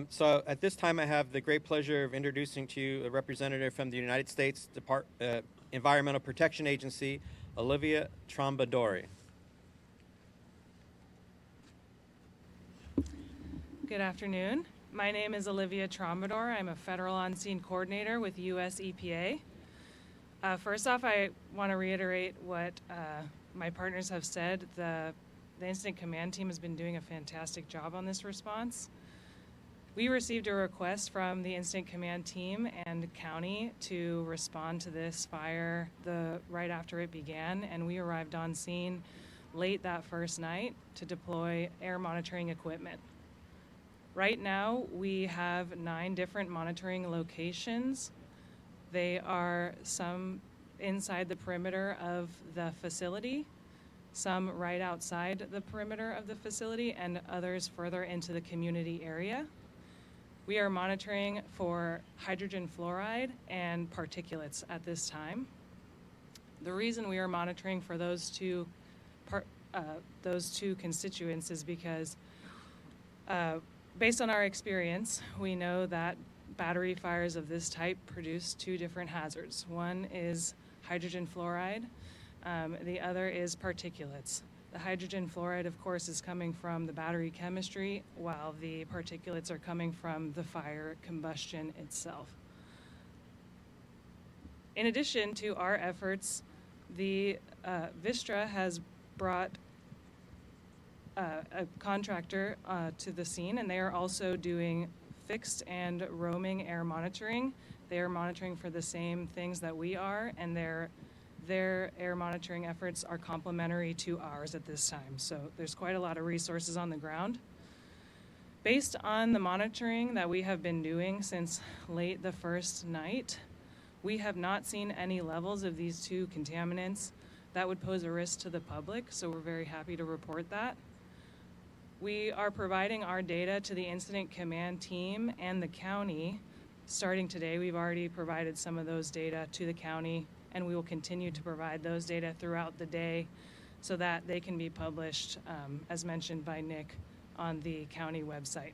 So at this time, I have the great pleasure of introducing to you a representative from the United States Environmental Protection Agency, Olivia Trombadori. Good afternoon. My name is Olivia Trombador. I'm a federal on-scene coordinator with US EPA. First off, I want to reiterate what my partners have said. The incident command team has been doing a fantastic job on this response. We received a request from the incident command team and county to respond to this fire right after it began, and we arrived on scene late that first night to deploy air monitoring equipment. Right now, we have 9 different monitoring locations. They are some inside the perimeter of the facility, some right outside the perimeter of the facility, and others further into the community area. We are monitoring for hydrogen fluoride and particulates at this time. The reason we are monitoring for those two constituents is because based on our experience, we know that battery fires of this type produce 2 different hazards. One is hydrogen fluoride, the other is particulates. The hydrogen fluoride, of course, is coming from the battery chemistry, while the particulates are coming from the fire combustion itself. In addition to our efforts, the Vistra has brought a contractor to the scene, and they are also doing fixed and roaming air monitoring. They are monitoring for the same things that we are, and their air monitoring efforts are complementary to ours at this time. So there's quite a lot of resources on the ground. Based on the monitoring that we have been doing since late the first night, we have not seen any levels of these 2 contaminants that would pose a risk to the public, so we're very happy to report that. We are providing our data to the incident command team and the county. Starting today, we've already provided some of those data to the county, and we will continue to provide those data throughout the day so that they can be published, as mentioned by Nick, on the county website.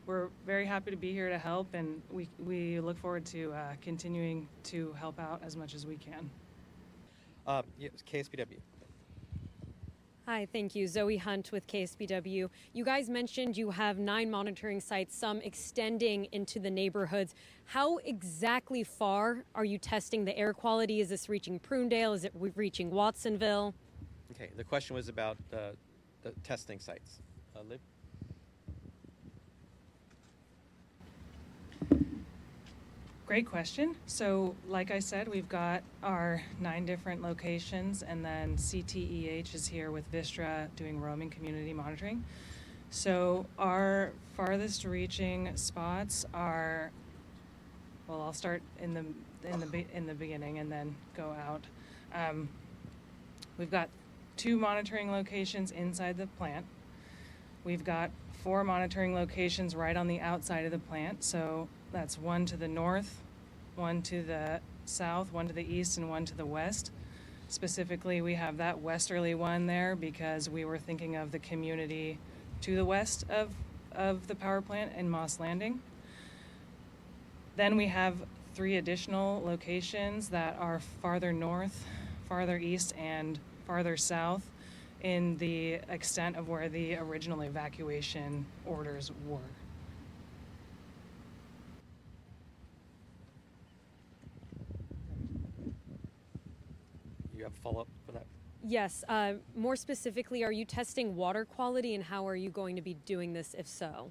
We're very happy to be here to help, and we look forward to continuing to help out as much as we can. Yes, KSPW. Hi, thank you. Zoe Hunt with KSBW. You guys mentioned you have 9 monitoring sites, some extending into the neighborhoods. How exactly far are you testing the air quality? Is this reaching Prunedale? Is it reaching Watsonville? Okay, the question was about the testing sites. Liv? Great question. So like I said, we've got our 9 different locations, and then CTEH is here with Vistra doing roaming community monitoring. So our farthest reaching spots are, well, I'll start in the beginning and then go out. We've got 2 monitoring locations inside the plant. We've got 4 monitoring locations right on the outside of the plant. So that's 1 to the north, 1 to the south, 1 to the east, and 1 to the west. Specifically, we have that westerly one there because we were thinking of the community to the west of the power plant in Moss Landing. Then we have 3 additional locations that are farther north, farther east, and farther south in the extent of where the original evacuation orders were. You have a follow-up for that? Yes. More specifically, are you testing water quality, and how are you going to be doing this if so?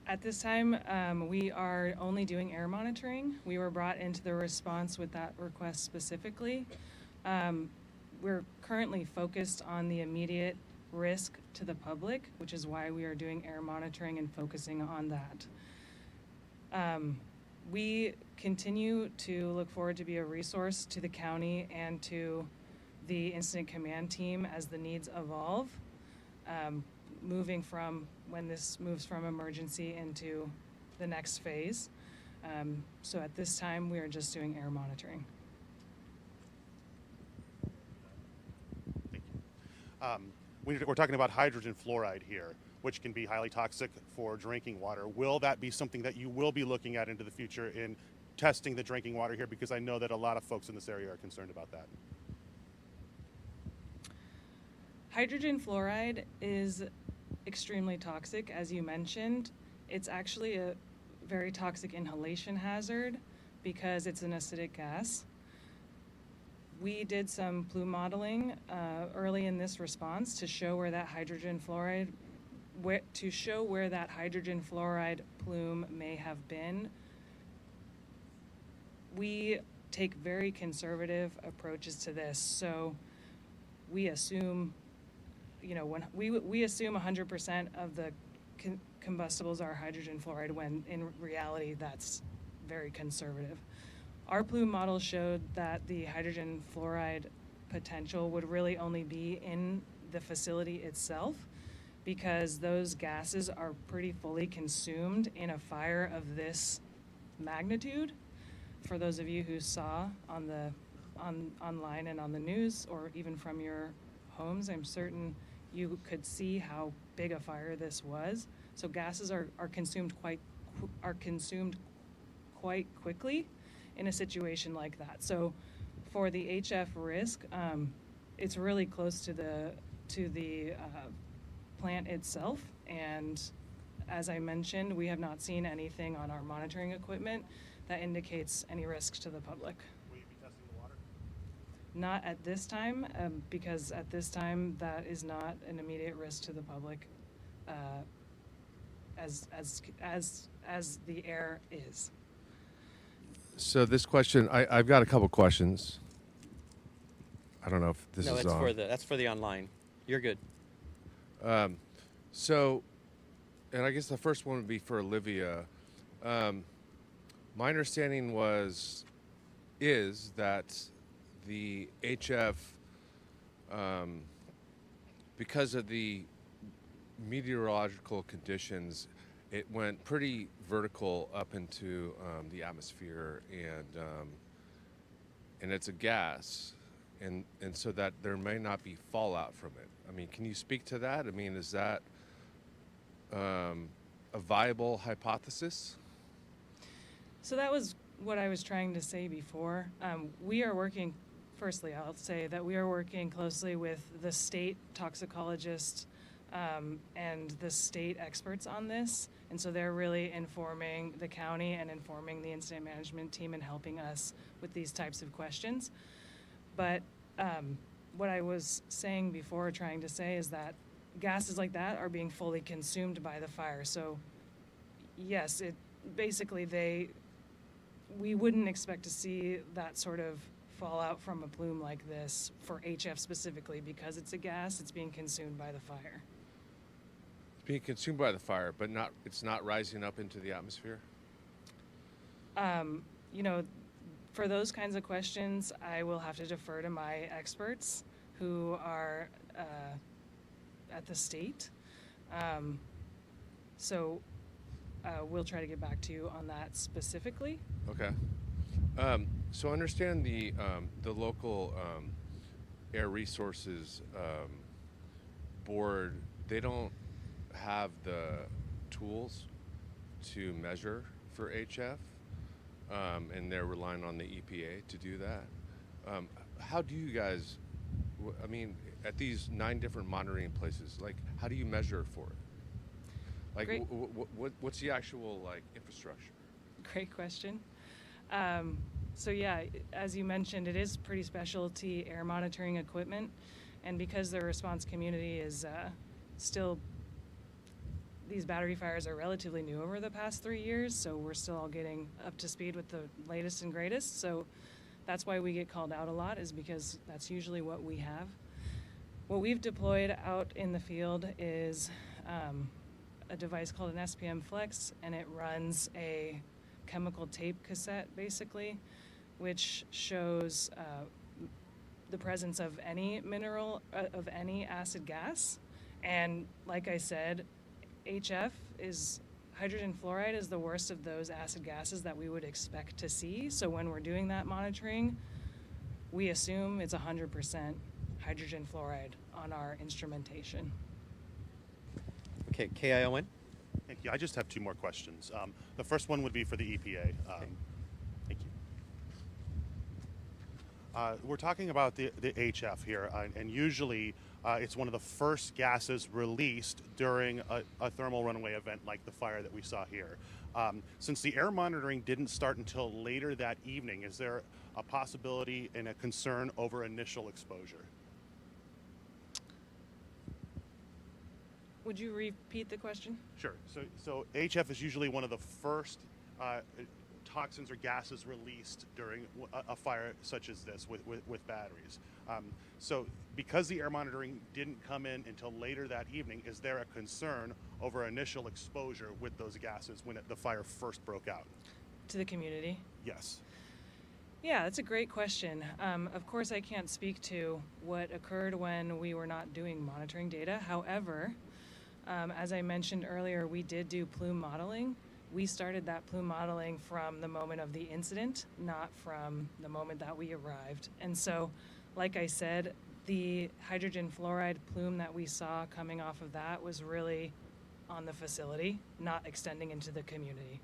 At this time, we are only doing air monitoring. We were brought into the response with that request specifically. We're currently focused on the immediate risk to the public, which is why we are doing air monitoring and focusing on that. We continue to look forward to be a resource to the county and to the incident command team as the needs evolve, moving from when this moves from emergency into the next phase. So at this time, we are just doing air monitoring. Thank you. We're talking about hydrogen fluoride here, which can be highly toxic for drinking water. Will that be something that you will be looking at into the future in testing the drinking water here? Because I know that a lot of folks in this area are concerned about that. Hydrogen fluoride is extremely toxic, as you mentioned. It's actually a very toxic inhalation hazard because it's an acidic gas. We did some plume modeling early in this response to show where that hydrogen fluoride plume may have been. We take very conservative approaches to this, so we assume, when we assume 100% of the combustibles are hydrogen fluoride, when in reality that's very conservative. Our plume model showed that the hydrogen fluoride potential would really only be in the facility itself, because those gases are pretty fully consumed in a fire of this magnitude. For those of you who saw online and on the news, or even from your homes, I'm certain you could see how big a fire this was. So gases are consumed quite quickly in a situation like that. So for the HF risk, it's really close to the plant itself, and as I mentioned, we have not seen anything on our monitoring equipment that indicates any risks to the public. Will you be testing the water? Not at this time, because at this time that is not an immediate risk to the public, as the air is. So this question, I've got a couple questions. I don't know if this No, is that's on. that's for the online. You're good. So, and I guess the first one would be for Olivia. My understanding is that the HF, because of the meteorological conditions, it went pretty vertical up into the atmosphere, and it's a gas, and so that there may not be fallout from it. I mean, can you speak to that? I mean, is that a viable hypothesis? So that was what I was trying to say before. We are working, firstly, I'll say that we are working closely with the state toxicologist and the state experts on this. And so they're really informing the county and informing the incident management team and helping us with these types of questions. But what I was saying before, trying to say, is that gases like that are being fully consumed by the fire. So yes, we wouldn't expect to see that sort of fallout from a plume like this for HF specifically, because it's a gas, it's being consumed by the fire. It's being consumed by the fire, but it's not rising up into the atmosphere? For those kinds of questions, I will have to defer to my experts who are at the state. We'll try to get back to you on that specifically. Okay. So I understand the local air resources board, they don't have the tools to measure for HF, and they're relying on the EPA to do that. How do you guys, I mean, at these 9 different monitoring places, like, how do you measure for it? Like, what's the actual, infrastructure? Great question. So yeah, as you mentioned, it is pretty specialty air monitoring equipment, and because the response community is still, these battery fires are relatively new over the past 3 years, so we're still all getting up to speed with the latest and greatest. So that's why we get called out a lot, is because that's usually what we have. What we've deployed out in the field is a device called an SPM Flex, and it runs a chemical tape cassette, basically, which shows the presence of any mineral, of any acid gas. And like I said, hydrogen fluoride is the worst of those acid gases that we would expect to see. So when we're doing that monitoring, we assume it's 100% hydrogen fluoride on our instrumentation. Okay, KION. Thank you. I just have two more questions. The first one would be for the EPA. Thank you. We're talking about the HF here, and usually it's one of the first gases released during a thermal runaway event like the fire that we saw here. Since the air monitoring didn't start until later that evening, is there a possibility and a concern over initial exposure? Would you repeat the question? Sure. So HF is usually one of the first toxins or gases released during a fire such as this with batteries. So because the air monitoring didn't come in until later that evening, is there a concern over initial exposure with those gases when the fire first broke out? To the community? Yes. Yeah, that's a great question. Of course, I can't speak to what occurred when we were not doing monitoring data. However, as I mentioned earlier, we did do plume modeling. We started that plume modeling from the moment of the incident, not from the moment that we arrived. And so, like I said, the hydrogen fluoride plume that we saw coming off of that was really on the facility, not extending into the community.